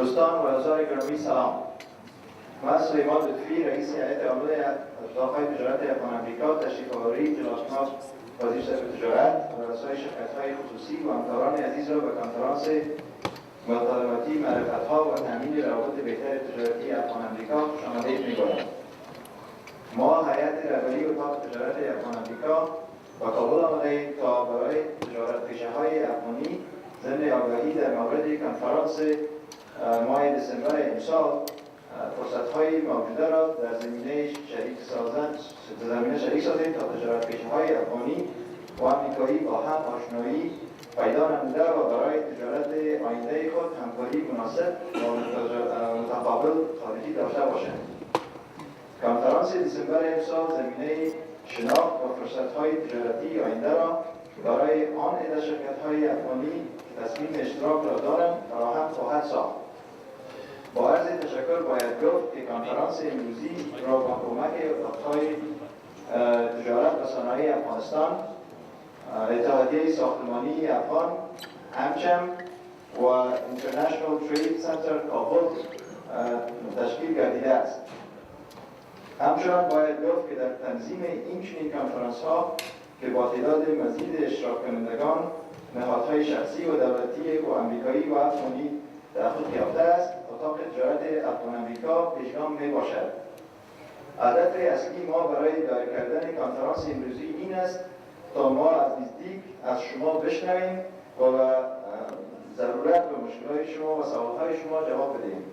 دوستان و عزیزان گرامی سلام. من سلیمان لطفی رئیس هیئت عامه اتفاقهای تجارت افغان آمریکا تشریف آوری جناب وزیر صاحب تجارت و رؤسای شرکت‌های خصوصی و همکاران عزیز را به کنفرانس مکالماتی معرفت‌ها و تامین روابط بهتر تجارتی افغان آمریکا خوش آمدید می‌گویم. ما هیئت رهبری اتاق تجارت افغان آمریکا به کابل آمده‌ایم تا برای تجارت پیشه‌های افغانی ضمن آگاهی در مورد کنفرانس ماه دسامبر امسال فرصت‌های موجوده را در زمینه شریک سازیم تا تجارت پیشه‌های افغانی و آمریکایی با هم آشنایی پیدا نموده و برای تجارت آینده خود همکاری مناسب و متقابل خارجی داشته باشند. کنفرانس دسامبر امسال زمینه شناخت و فرصت‌های تجارتی آینده را برای آن عده شرکت‌های افغانی که تصمیم اشتراک را دارند فراهم خواهد ساخت. با عرض تشکر باید گفت که کنفرانس امروزی را با کمک اتاق‌های تجارت و صنایع افغانستان، اتحادیه ساختمانی افغان، همچم و اینترنشنال ترید سنتر کابل تشکیل گردیده است. همچنان باید گفت که در تنظیم این چنین کنفرانس‌ها که با تعداد مزید اشتراک کنندگان، نهادهای شخصی و دولتی و آمریکایی و افغانی تحقیق یافته است، اتاق تجارت افغان آمریکا پیشگام می باشد. هدف اصلی ما برای دایر کردن کنفرانس امروزی این است تا ما از نزدیک از شما بشنویم و ضرورت و مشکلات شما و سوالهای شما جواب بدهیم.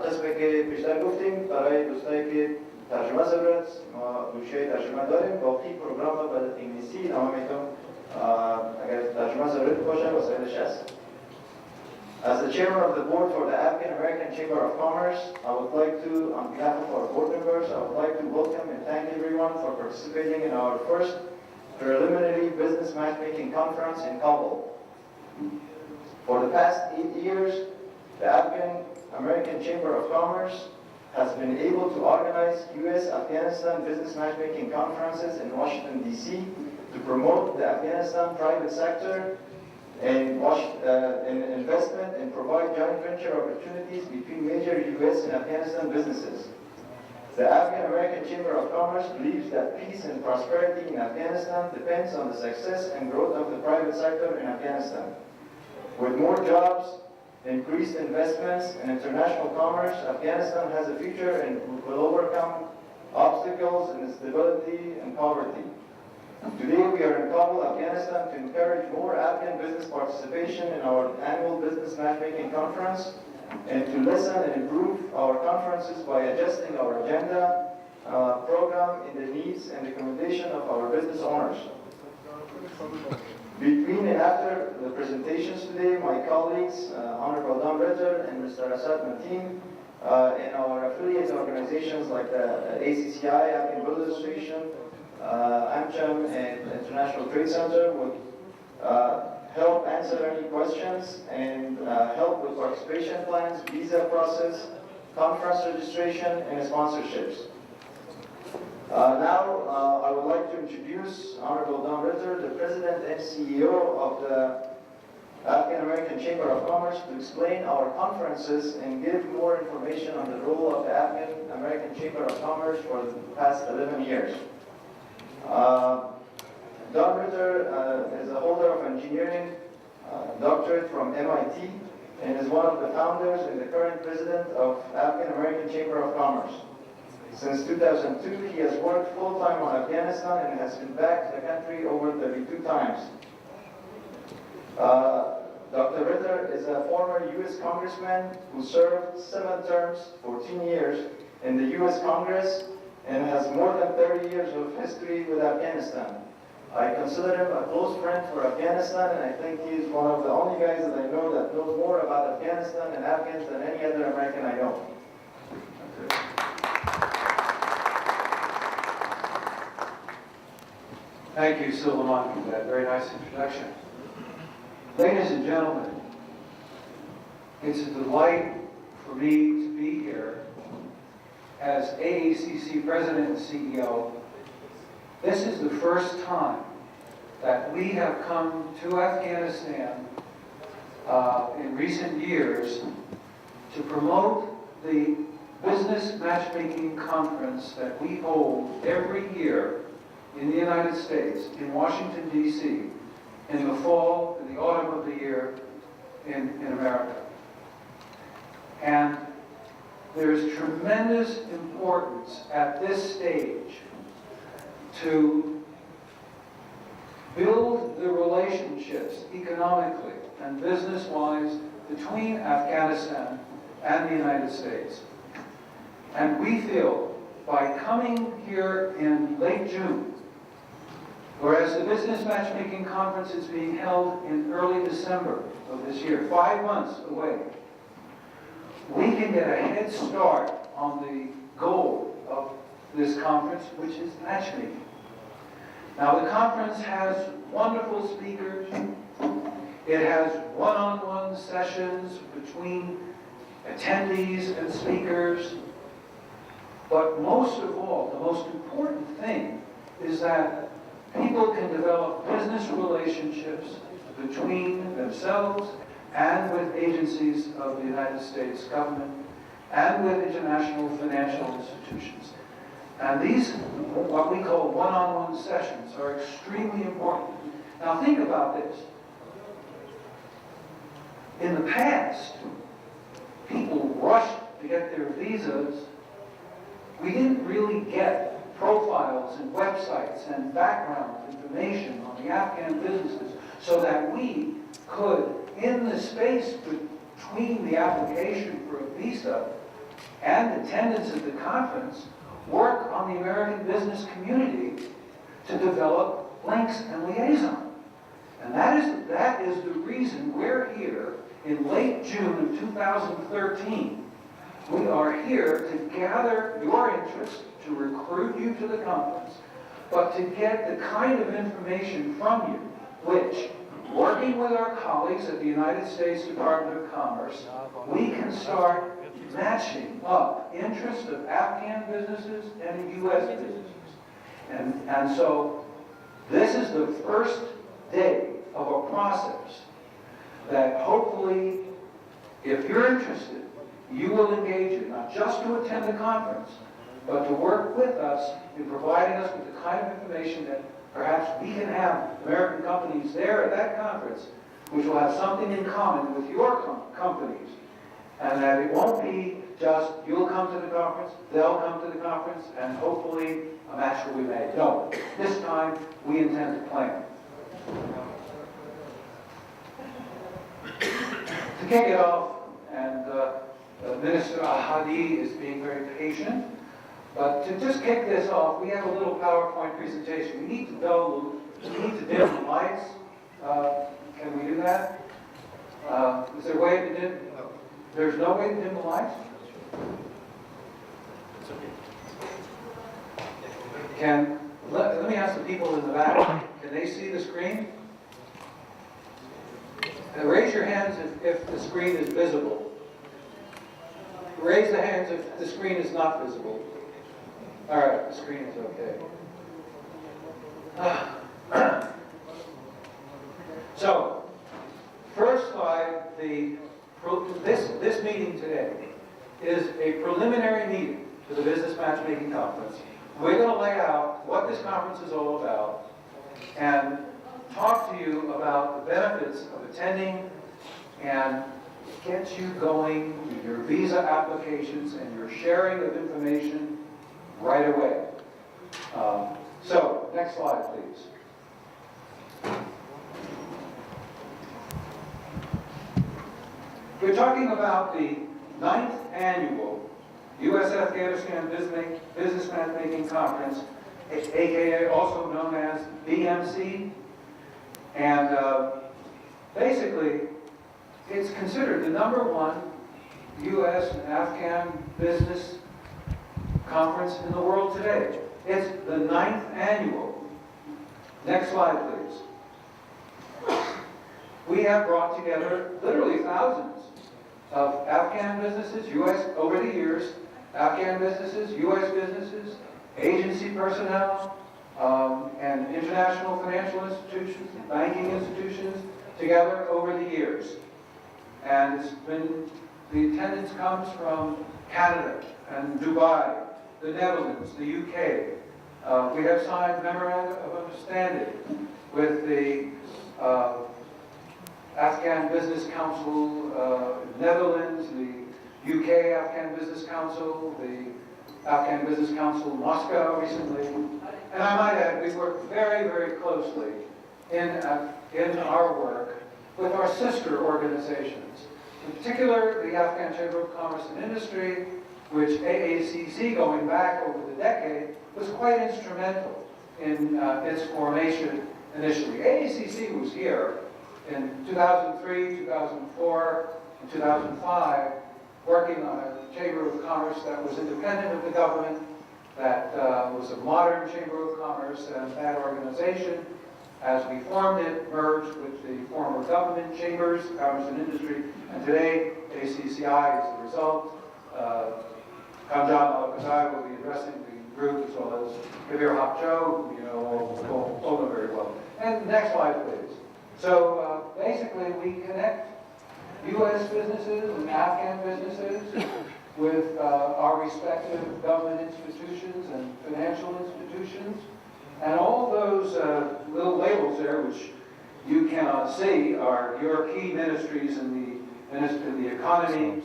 قسمی که بیشتر گفتیم برای دوستایی که ترجمه ضرورت ما گوشه ترجمه داریم، باقی پروگرام را به انگلیسی نامه میتونم اگر ترجمه ضرورت باشه وسایلش هست. As the chairman of the board for the Afghan-American Chamber of Commerce, I would like to, on behalf of our board members, I would like to welcome and thank everyone for participating in our first preliminary business matchmaking conference in Kabul. For the past 8 years, the Afghan-American Chamber of Commerce has been able to organize US-Afghanistan business matchmaking conferences in Washington, D.C. to promote the Afghanistan private sector and investment and provide joint venture opportunities between major U.S. and Afghanistan businesses. The Afghan-American Chamber of Commerce believes that peace and prosperity in Afghanistan depends on the success and growth of the private sector in Afghanistan. With more jobs, increased investments, and international commerce, Afghanistan has a future and will overcome obstacles in stability and poverty. Today we are in Kabul, Afghanistan to encourage more Afghan business participation in our annual business matchmaking conference and to listen and improve our conferences by adjusting our agenda, program in the needs and recommendation of our business owners. Between and after the presentations today, my colleagues, Honorable Don Ritter and Mr. Asad Mateen, and our affiliate organizations like the AACC, Afghan Builders Association, AmCham and International Trade Center would help answer any questions and help with participation plans, visa process, conference registration, and sponsorships. Now, I would like to introduce Honorable Don Ritter, the President and CEO of the Afghan-American Chamber of Commerce, to explain our conferences and give more information on the role of the Afghan-American Chamber of Commerce for the past 11 years. Don Ritter is a holder of engineering doctorate from MIT and is one of the founders and the current president of Afghan-American Chamber of Commerce. Since 2002, he has worked full-time on Afghanistan and has been back to the country over 32 times. Dr. Ritter is a former U.S. congressman who served 7 terms, 14 years in the U.S. Congress and has more than 30 years of history with Afghanistan. I consider him a close friend for Afghanistan, and I think he's one of the only guys that I know that knows more about Afghanistan and Afghans than any other American I know. Thank you, Suleiman, for that very nice introduction. Ladies and gentlemen, it's a delight for me to be here as AACC President and CEO. This is the first time that we have come to Afghanistan in recent years to promote the Business Matchmaking Conference that we hold every year in the United States, in Washington, D.C., in the fall and the autumn of the year in America. And there's tremendous importance at this stage to build the relationships economically and business-wise between Afghanistan and the United States. And we feel by coming here in late June, whereas the Business Matchmaking Conference is being held in early December of this year, 5 months away, we can get a head start on the goal of this conference, which is matchmaking. Now, the conference has wonderful speakers. It has one-on-one sessions between attendees and speakers. But most of all, the most important thing is that people can develop business relationships between themselves and with agencies of the United States government and with international financial institutions. And these, what we call one-on-one sessions, are extremely important. Now think about this. In the past, people rushed to get their visas. We didn't really get profiles and websites and background information on the Afghan businesses so that we could, in the space between the application for a visa and attendance at the conference, work on the American business community to develop links and liaison. And that is the reason we're here in late June of 2013. We are here to gather your interest, to recruit you to the conference, but to get the kind of information from you which, working with our colleagues at the United States Department of Commerce, we can start matching up interests of Afghan businesses and U.S. businesses. And so this is the first day of a process that hopefully, if you're interested, you will engage in, not just to attend the conference, but to work with us in providing us with the kind of information that perhaps we can have American companies there at that conference, which will have something in common with your companies. And that it won't be just, you'll come to the conference, they'll come to the conference, and hopefully a match will be made. No, this time we intend to plan. To kick it off, and Minister Ahadi is being very patient, but to just kick this off, we have a little PowerPoint presentation. We need to dim the lights. Can we do that? Is there a way to dim? There's no way to dim the lights? Let me ask the people in the back, can they see the screen? Raise your hands if the screen is visible. Raise the hands if the screen is not visible. All right, the screen is okay. So, first slide, this meeting today is a preliminary meeting to the Business Matchmaking Conference. We're going to lay out what this conference is all about and talk to you about the benefits of attending and get you going with your visa applications and your sharing of information right away. So, next slide, please. We're talking about the 9th annual US-Afghanistan Business Matchmaking Conference, aka also known as BMC. And basically, it's considered the #1 U.S. and Afghan business conference in the world today. It's the 9th annual. Next slide, please. We have brought together literally thousands of Afghan businesses, U.S. over the years, Afghan businesses, U.S. businesses, agency personnel, and international financial institutions, banking institutions together over the years. And the attendance comes from Canada and Dubai, the Netherlands, the UK. We have signed memorandum of understanding with the Afghan Business Council, Netherlands, the UK Afghan Business Council, the Afghan Business Council Moscow recently. And I might add, we work very, very closely in our work with our sister organizations. In particular, the Afghan Chamber of Commerce and Industry, which AACC, going back over the decade, was quite instrumental in its formation initially. AACC was here in 2003, 2004, and 2005, working on a Chamber of Commerce that was independent of the government, that was a modern Chamber of Commerce, and that organization, as we formed it, merged with the former government chambers, Commerce and Industry, and today, ACCI is the result. Kamjan Al-Qadai will be addressing the group, as well as Kabir Hapjo, who you know all know very well. And next slide, please. So basically, we connect U.S. businesses and Afghan businesses with our respective government institutions and financial institutions. And all those little labels there, which you cannot see, are your key ministries in the economy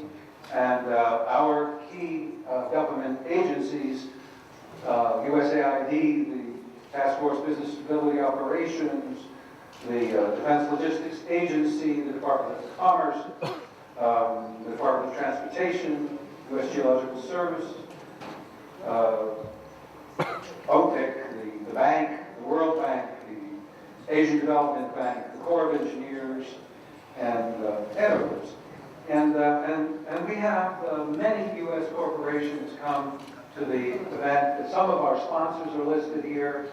and our key government agencies, USAID, the Task Force Business Stability Operations, the Defense Logistics Agency, the Department of Commerce, the Department of Transportation, U.S. Geological Service, OPIC, the bank, the World Bank, the Asian Development Bank, the Corps of Engineers, and others. And we have many U.S. corporations come to the event. Some of our sponsors are listed here.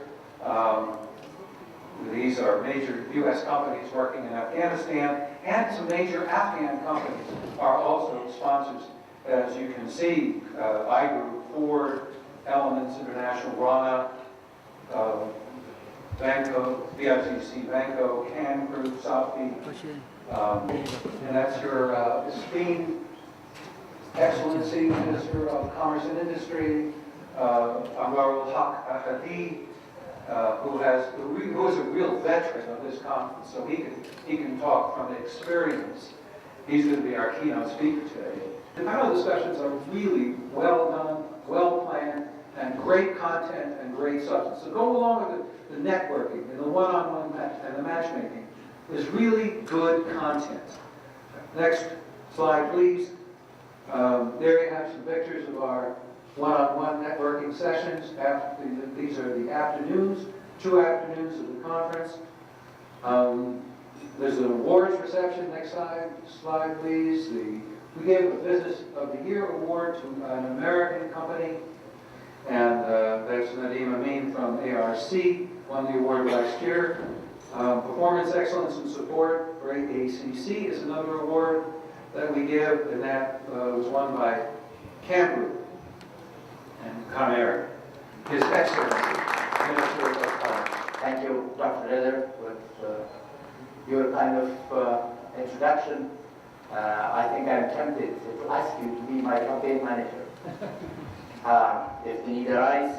These are major U.S. companies working in Afghanistan, and some major Afghan companies are also sponsors. As you can see, iGroup, Ford, Elements International, Rana, Banco, BICC, Banco, Can Group, Safi, and that's your esteemed Excellency, Minister of Commerce and Industry, Anwarul Haq Ahadi, who is a real veteran of this conference, so he can talk from experience. He's going to be our keynote speaker today. The panel discussions are really well done, well planned, and great content and great substance. So go along with the networking and the one-on-one and the matchmaking. There's really good content. Next slide, please. There you have some pictures of our one-on-one networking sessions. These are the afternoons, 2 afternoons of the conference. There's an awards reception. Next slide, please. We gave a Business of the Year award to an American company, and that's Nadeem Amin from ARC, won the award last year. Performance Excellence and Support for AACC is another award that we give, and that was won by Can Group and Conair. His Excellency, Minister of Commerce. Thank you, Dr. Redder, with your kind of introduction. I think I'm tempted to ask you to be my campaign manager. If you need a rise.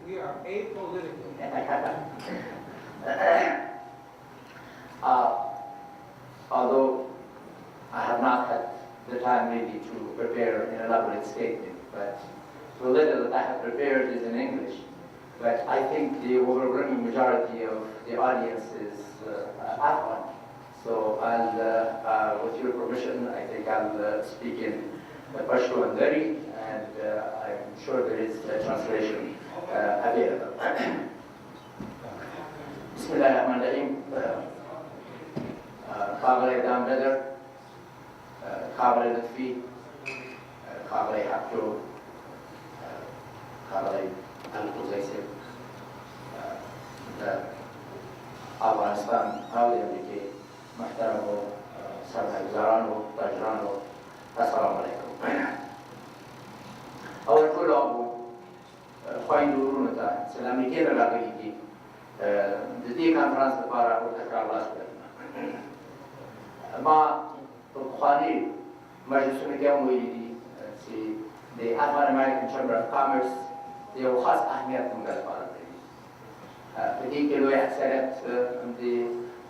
We are apolitical. Although I have not had the time maybe to prepare an elaborate statement, but the little that I have prepared is in English. But I think the overwhelming majority of the audience is Afghan. So I'll, with your permission, I think I'll speak in Pashto and Dari, and I'm sure there is a translation available. Bismillahirrahmanirrahim. Kabul Dam Redder, Kabul Lutfi, Kabul Hapjo, Kabul Al-Quzaysib, Afghanistan, Afghan-American, محترم سرمایه‌گذاران و تاجران و السلام علیکم. اول ټول او خویندو ورونو ته چې له امریکې نه راغلي دي د دې کانفرانس لپاره ورته ښه راغلاست وایم. ما بخوانی مجلسونی که مویدی سی the Afghan-American Chamber of Commerce یو خاص اهمیت مونږ لپاره لري. په دې کې لوی اکثریت د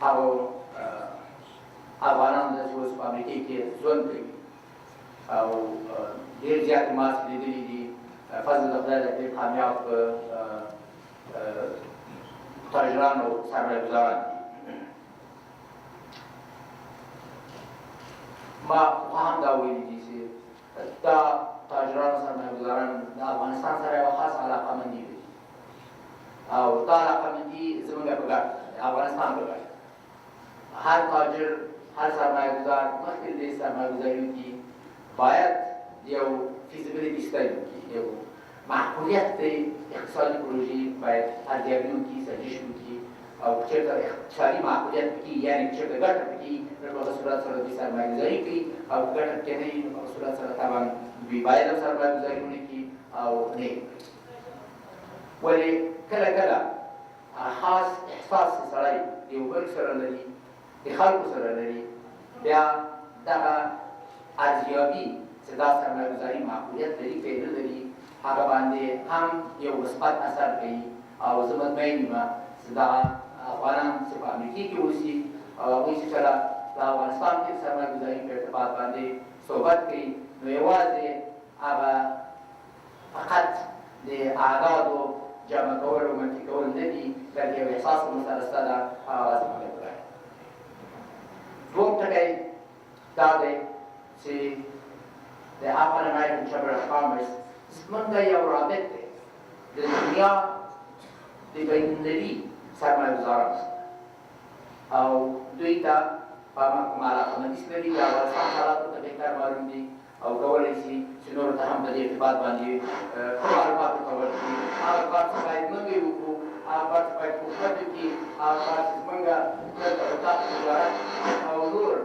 هغو افغانانو ده چې اوس په امریکا کې ژوند کوي او ډېر زیاتې ماسک لیدلي دي. فضل د خدای ډېر کامیاب تاجران او سرمایه ګزاران دي. ما هم دا ویلي دي چې دا تاجران و سرمایه ګزاران د افغانستان سره یوه خاصه علاقه‌مندي لري او دا علاقه‌مندي زموږ په ګټه ده، د افغانستان په ګټه. هر تاجر هر سرمایه ګزار مخکې د دې سرمایه ګزاري وکړي باید یو فیزیبیلیټي سټډي وکړي، یو معقولیت د اقتصادي پروژې باید ارزیابي وکړي، سنجش وکړي او که چېرته اقتصادي معقولیت پکې یعنې که چېرته ګټه پکې نو په هغه صورت سره دوی سرمایه ګزاري کوي او که ګټه پکې نه وي نو په هغه صورت سره طبعا دوی باید هم سرمایه ګزاري ونه کړي او نه یې وکړي. ولې کله کله خاص احساس چې سړی د یو بل سره لري، د خلکو سره لري، بیا دغه ارزیابي چې دا سرمایه ګزاري معقولیت لري که نه لري هغه باندې هم یو مثبت اثر کوي او زه مطمئن یم چې دغه افغانان چې په امریکا کې اوسي او هغوی چې کله د افغانستان کې سرمایه ګزاري په ارتباط باندې صحبت کوي نو یوازې هغه فقط د اعدادو جمع کول او منفي کول نه دي بلکې یو احساس مسله شته ده هغه زموږ لپاره. دوم ټکی دا دی چې د Afghan-American Chamber of Commerce زموږ یو رابط دی د دنیا د بین‌المللي سرمایه ګزارانو سره او دوی ته په کومه علاقه‌مندي لري د افغانستان حالاتو ته بهتر معلوم دي او کولی شي چې نورو ته هم په دې ارتباط باندې ښه معلومات ورته ورکړي. هغه کار چې باید موږ یې وکړو، هغه کار چې باید حکومت وکړي، هغه کار چې زموږ دلته اتاق تجارت او نور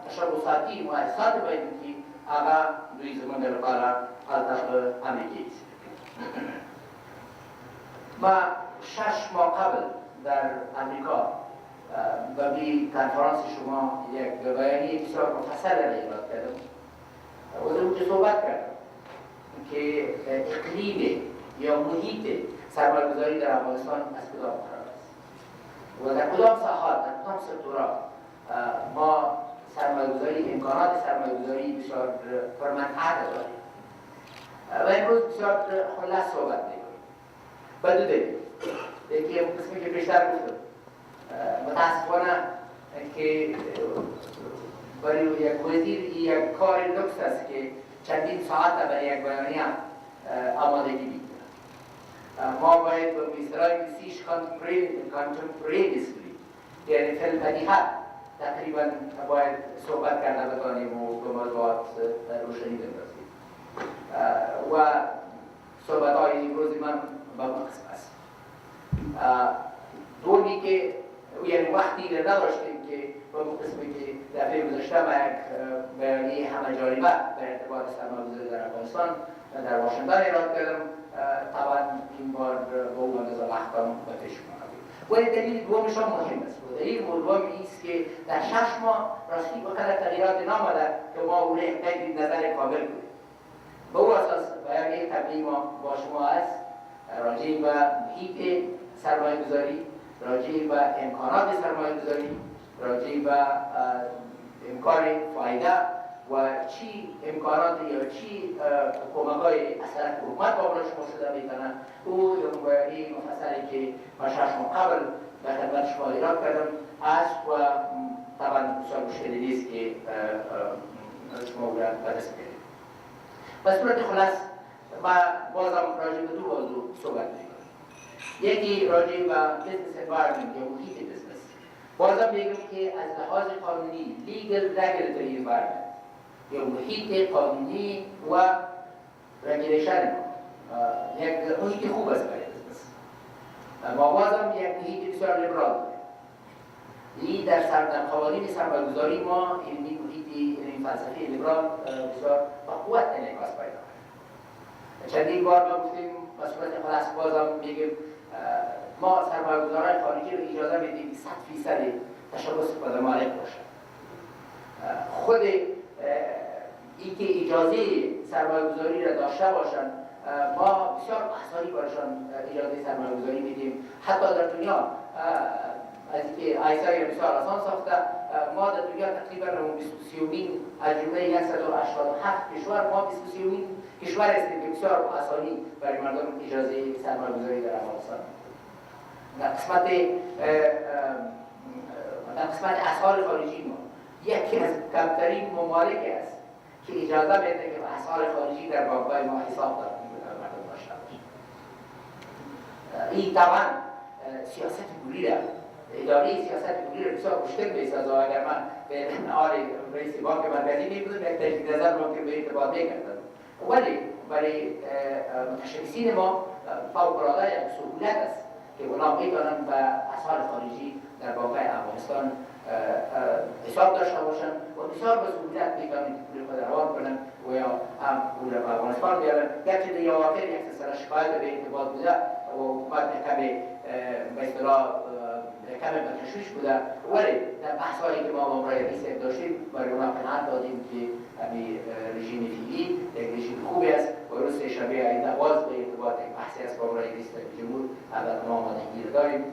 تشبثاتي مؤسسات باید وکړي، هغه دوی زموږ لپاره هلته په امریکا کې ما 6 ماه قبل در امریکا به کنفرانس شما یک بیانیه بسیار مفصل را ایراد کردم و در اونجا صحبت کردم که اقلیم یا محیط سرمایه‌گذاری در افغانستان از کدام قرار است و در کدام ساحات، در کدام سکتورها ما سرمایه‌گذاری، امکانات سرمایه‌گذاری بسیار پرمنفعت داریم و امروز بسیار خلاص صحبت می‌کنیم. بدو داریم یکی قسمی که بیشتر گفتم متاسفانه که برای یک وزیر یک کار لکس است که چندین ساعت برای یک بیانیه آمادگی می‌کنه. ما باید به اصطلاح انگلیسیش contemporaneously یعنی فی البدیهه تقریبا باید صحبت کرده بتوانیم و به موضوعات روشنی بندازیم و صحبت‌های امروز من به اون قسم است. دومی که یعنی وقتی را نداشتیم که به اون قسمی که دفعه گذشته ما یک بیانیه همه جانبه در ارتباط سرمایه‌گذاری در افغانستان در واشنگتن ایراد کردم. طبعا این بار به اون اندازه وقتم به پیش اومد. ولی دلیل دومش هم مهم است. دلیل دوم است که در 6 ماه راستی بقدر تغییرات نامده که ما اون یک نظر کامل کنیم. به اون اساس بیانیه طبیعی ما با شما است راجع به محیط سرمایه‌گذاری، راجع به امکانات سرمایه‌گذاری، راجع به امکان فایده و چی امکانات یا چی کمک‌های اصلا حکومت با شما شده می‌کنه. او بیانیه مفصلی که ما 6 ماه قبل به خدمت شما ایراد کردم است و طبعا بسیار مشکلی نیست که شما او را به دست بیارید. به صورت خلاص ما بازم راجع به دو موضوع صحبت می‌کنم. یکی راجع به business environment یا محیط بزنس. بازم میگم که از لحاظ قانونی legal regulatory environment یا محیط قانونی و رگولیشن یک محیط خوب است برای بزنس. ما بازم یک محیط بسیار لیبرال داریم. این در قوانین سرمایه‌گذاری ما این محیطی این فلسفه لیبرال بسیار با قوت انعکاس پیدا کرده. چندین بار ما گفتیم به صورت خلاص بازم میگیم ما سرمایه‌گذاران خارجی رو اجازه میدیم 100% تشبث با مالک باشند. خود اینکه اجازه سرمایه گذاری را داشته باشند، ما بسیار آسانی برشان اجازه سرمایه گذاری میدیم. حتی در دنیا از اینکه آیسای بسیار آسان ساخته، ما در دنیا تقریبا 23مین از جمله 187 کشور، ما 23مین کشور هستیم که بسیار آسانی برای مردم اجازه سرمایه گذاری در افغانستان. در قسمت اسعار خارجی ما یکی از کمترین ممالک است که اجازه میده که اسعار خارجی در بانک‌های ما حساب مردم داشته باشه. این طبعا سیاست پولی را، اداره سیاست پولی را بسیار مشکل می‌سازد. اگر من به نهار رئیس بانک مرکزی می‌بودم، یک تجدید نظر ممکن به ارتباط می‌کردم. ولی برای متشبثین ما فوق‌العاده یک سهولت است که اونا می‌توانند به اسعار خارجی در بانک‌های افغانستان حساب داشته باشند و بسیار به سهولت می‌توانند پول خود روان کنند و یا هم پول به افغانستان بیارن. گرچه در اواخر یک سلسله شکایت به ارتباط بوده و حکومت کمی به اصطلاح کمی به تشویش بوده، ولی در بحث‌هایی که ما با رئیس داشتیم برای اونا قناعت دادیم که همین رژیم فعلی یک رژیم خوبی است و روز شنبه آینده باز به ارتباط یک بحثی است با رئیس جمهور البته ما آمادگی را داریم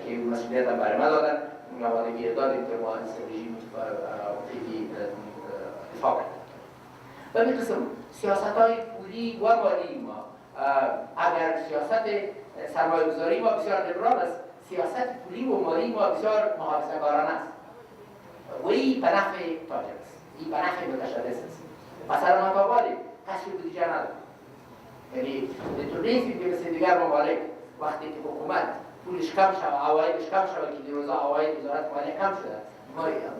که مسئولیت هم برای ما دادن، آمادگی را داریم که ما از رژیم فعلی دفاع کنیم. و به قسم سیاست‌های پولی و مالی ما، اگر سیاست سرمایه گذاری ما بسیار لیبرال است، سیاست پولی و مالی ما بسیار محافظه‌کارانه است و این به نفع تاجر است، این به نفع متشبث است. مثلا متابالی کسی بودجه نداره، یعنی اینطور نیست که مثل دیگر ممالک وقتی که حکومت پولش کم شود، عوایدش کم شود که در روزا عواید وزارت مالیه کم شده،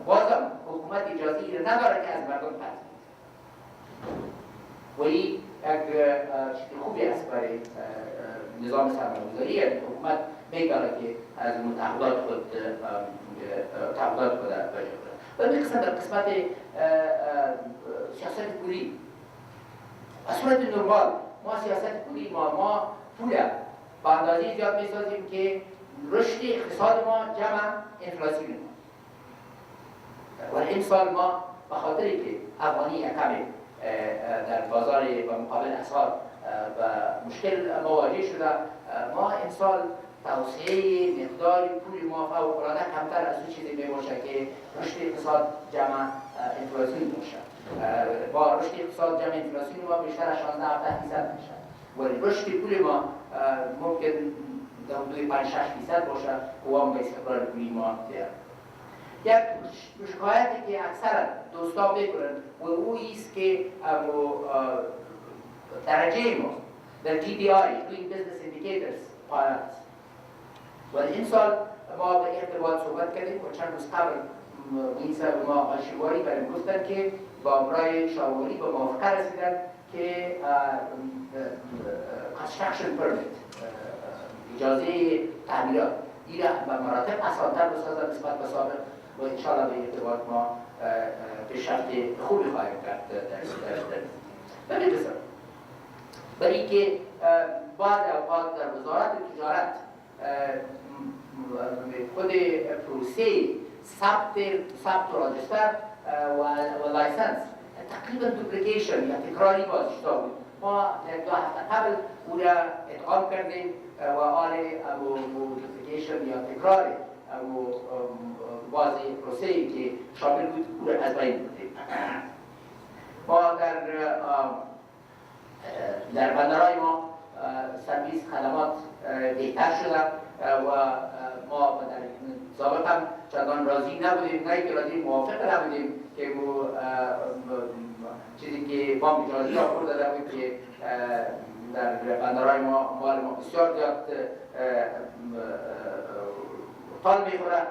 بازم حکومت اجازه ای نداره که از مردم قرض بگیره. و این یک چیز خوبی است برای نظام سرمایه‌گذاری. حکومت می‌داره که از تعهدات خود بجا کنه. و می‌خواستم در قسمت سیاست پولی از صورت نرمال ما سیاست پولی ما پول به اندازه زیاد می‌سازیم که رشد اقتصاد ما جمع انفلاسیون ما. و این سال ما به خاطری که افغانی کمی در بازار و مقابل اسعار و مشکل مواجه شده، ما این سال توسعه مقدار پول ما فوق‌العاده کمتر از اون چیزی میباشه که رشد اقتصاد جمع انفلاسیون باشه. با رشد اقتصاد جمع انفلاسیون ما بیشتر از 16-17% میشه، ولی رشد پول ما ممکن در حدود 5-6% باشه و هم به استقرار پولی ما زیاد. یک شکایتی که اکثر دوستا میکنن و او ایست که درجه ما در GBI Doing Business Indicators پایین است. و این سال ما به ارتباط صحبت کردیم و چند روز قبل این سال ما آشیواری بریم گفتن که با امرای شاوری به موافقه رسیدن که construction permit اجازه تعمیرات این را به مراتب اسان‌تر بسازد نسبت به سابق و انشاءالله به ارتباط ما پیشرفت خوبی خواهیم کرد در این قسم. برای که بعض اوقات در وزارت تجارت خود پروسه ثبت و راجستر و لایسنس تقریبا دوپلیکیشن یا تکراری بازشتا بود. ما یک 2 هفته قبل او را ادغام کردیم و آل دوپلیکیشن یا تکرار واضح پروسه‌ای که شامل بود او را از بین بردیم. ما در بندرهای ما سرویس خدمات بهتر شده و ما در سابق هم چندان راضی نبودیم، نه که راضی موافق نبودیم که چیزی که بانک جهانی راپور داده بود که در بندرهای ما مال ما بسیار زیاد تال میخوره،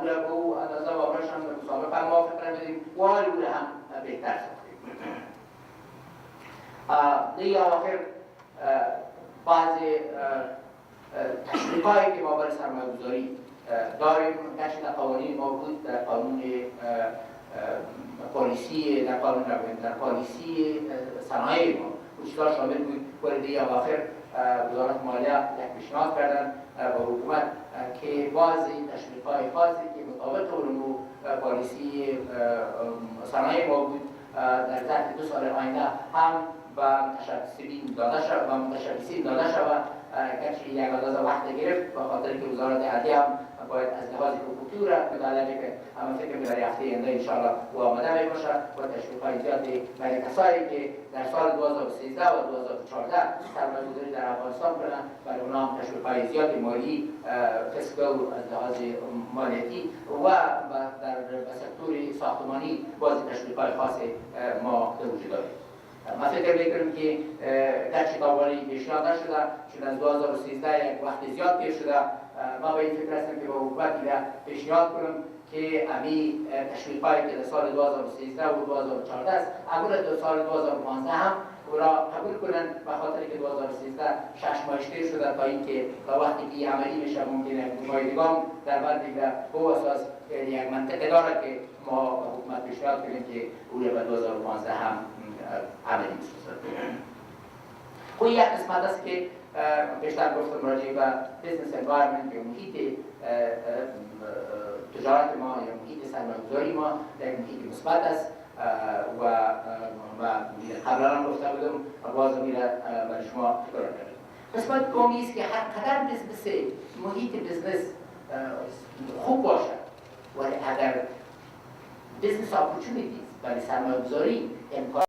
او را به او اندازه و آمرش هم در سابق هم موافق نبودیم و حال او را هم بهتر ساختیم. دیگه آخر بعض تشریف‌هایی که ما برای سرمایه گذاری داریم، گرچه در قوانین موجود، در قانون پالیسی در پالیسی صنایع ما چیزها شامل بود، ولی دیگه آخر وزارت مالیه یک پیشنهاد کردن با حکومت که باز این تشویق‌های خاصی که مطابق علوم پالیسی صنایع ما بود در ظرف 2 سال آینده هم و متشبثین داده شود گرچه یک اندازه وقت گرفت به خاطر که وزارت عدلیه هم باید از لحاظ حقوقی را مطالعه کنه، اما فکر می‌کنم در هفته آینده انشاءالله او آماده می‌باشد و تشویق‌های زیادی برای کسایی که در سال 2013 و 2014 سرمایه‌گذاری در افغانستان کنند برای اونها هم تشویق‌های زیادی مالی فیسکال از لحاظ مالیاتی و در سکتور ساختمانی باز تشویق‌های خاص ما در وجود داریم. ما فکر می‌کنم که گرچه تاوانی پیشنهاد نشده چون از 2013 یک وقت زیاد پیر شده، ما به این فکر هستم که با حکومت پیشنهاد کنم که امی تشویق‌هایی که در سال 2013 و 2014 است اگر در سال 2015 هم را قبول کنند به خاطر که 2013 6 ماه پیر شده تا اینکه تا وقتی که عملی بشه ممکنه مایدگان در بعد دیگر به اساس یک منطقه داره که ما به حکومت پیشنهاد کنیم که او را به 2015 هم عملی بسازد. خب یک قسمت است که بیشتر گفتم راجع به بیزنس انوایرمنت یا محیط تجارت ما یا محیط سرمایه‌گذاری ما یک محیط مثبت است و قبلا هم گفته بودم و باز میره برای شما تکرار کردم. قسمت دومی است که هر قدر بیزنس محیط بیزنس خوب باشد ولی اگر بیزنس اپورتونیتیز برای سرمایه‌گذاری امکان